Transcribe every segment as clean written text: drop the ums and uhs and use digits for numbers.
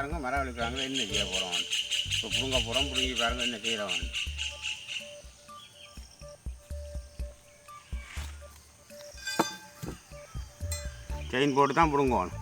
பாருங்க மரம் எடுக்கிறாங்க என்ன செய்ய போகிறோம். இப்போ புடுங்க போகிறோம், புடுங்கி பாருங்க என்ன செய்கிறோம். செயின் போட்டு தான் பிடுங்குவோம்.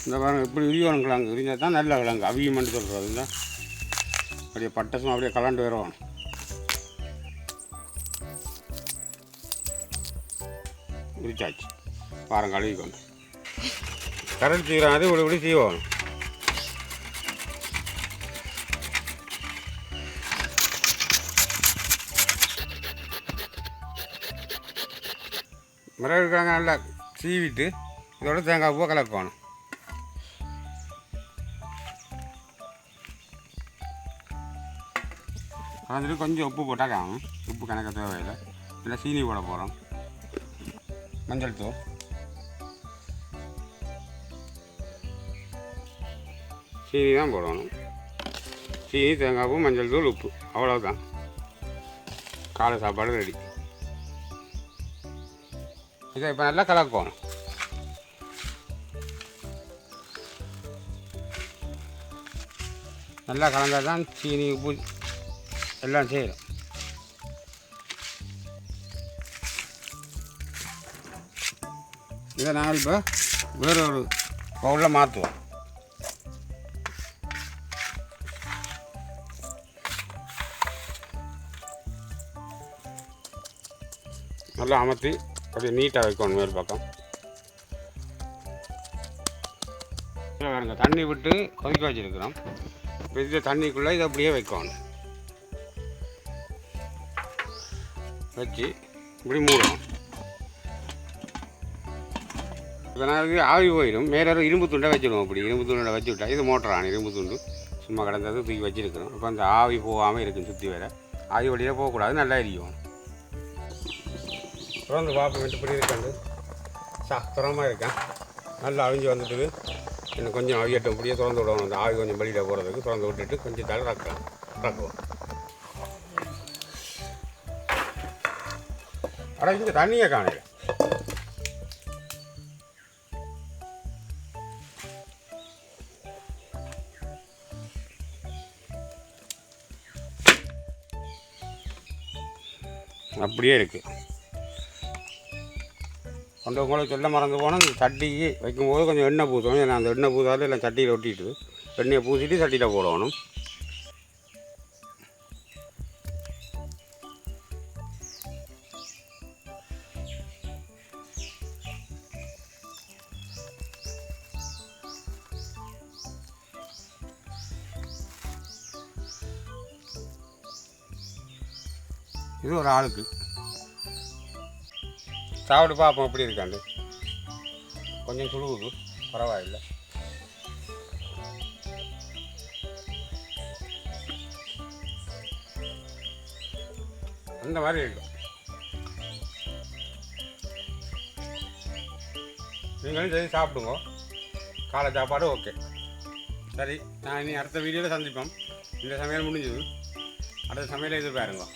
இந்த பாருங்க இப்படி விரிவான கிழங்கு விரிஞ்சால் தான் நல்ல கிழங்கு அவியமென்று சொல்கிறது. இந்த அப்படியே பட்டசும் அப்படியே கலண்டு வருவான். விரிச்சாச்சு பாருங்க கழுவிக்கொண்டு கரண்ட் செய்கிறோம். அது இப்படி செய்வோம். மிளகு கிழங்கு நல்லா சீவிட்டு இதோட தேங்காய் பூவை கலக்கணும். கலந்துட்டு கொஞ்சம் உப்பு போட்டால் காணும். உப்பு கணக்க தேவையில்லை. இல்லை சீனி போட போகிறோம். மஞ்சள் தூள், சீனி தான் போடணும். சீனி, தேங்காய் பூ, மஞ்சள் தூள், உப்பு, அவ்வளோதான். காலை சாப்பாடு ரெடி. இதை இப்போ நல்லா கலக்கணும். நல்லா கலந்தால் தான் சீனி, உப்பு எல்லாம் செய்யணும். இதை நாங்கள் இப்போ வேறு ஒரு பவுலில் மாற்றுவோம். நல்லா அமர்த்தி அப்படியே நீட்டாக வைக்கணும். மேல் பக்கம் வேறுங்க தண்ணி விட்டு கொதிக்க வச்சுருக்கிறோம். இப்போ இந்த தண்ணிக்குள்ளே இதை அப்படியே வைக்கணும். வச்சு இப்படி மூடணும். இப்போ நாளைக்கு ஆவி போயிடும். மேலே இரும்பு துண்டை வச்சுடுவோம். அப்படி இரும்பு துண்டை வச்சு விட்டா இது மோட்டரான இரும்பு துண்டு சும்மா கிடந்தது தூக்கி வச்சுருக்கிறோம். இப்போ அந்த ஆவி போகாமல் இருக்கும். சுற்றி வேறு ஆவி வழியாக போகக்கூடாது. நல்லா எரியும். திறந்து பார்ப்போம். இப்படி இருக்காண்டு திறமாக இருக்கேன். நல்லா அழிஞ்சு வந்துட்டுது. இன்னும் கொஞ்சம் அவியட்டும். இப்படியே திறந்து விடணும். அந்த ஆவி கொஞ்சம் வெளியில் போகிறதுக்கு திறந்து விட்டுட்டு கொஞ்சம் தலை ரக்குவோம். அட இங்கே தண்ணியை காணல. அப்படியே இருக்குது. கொண்டு உங்களுக்கு சொல்ல மறந்து போனால் இந்த சட்டிக்கு வைக்கும்போது கொஞ்சம் எண்ணெய் பூசணும். ஏன்னா அந்த எண்ணெய் பூசாலும் எல்லாம் சட்டியில் ஒட்டிட்டு எண்ணெயை பூசிட்டு சட்டியில் போடணும். இது ஒரு ஆளுக்கு சாப்பிட்டு பார்ப்போம் எப்படி இருக்காண்டு. கொஞ்சம் சுழுவுது, பரவாயில்லை. அந்த மாதிரி இருக்கும். நீங்களும் சரி சாப்பிடுங்க. காலை சாப்பாடு ஓகே. சரி, நான் இனி அடுத்த வீடியோவில் சந்திப்போம். இந்த சமையல் முடிஞ்சது. அடுத்த சமையலை எதிர்பாருங்க.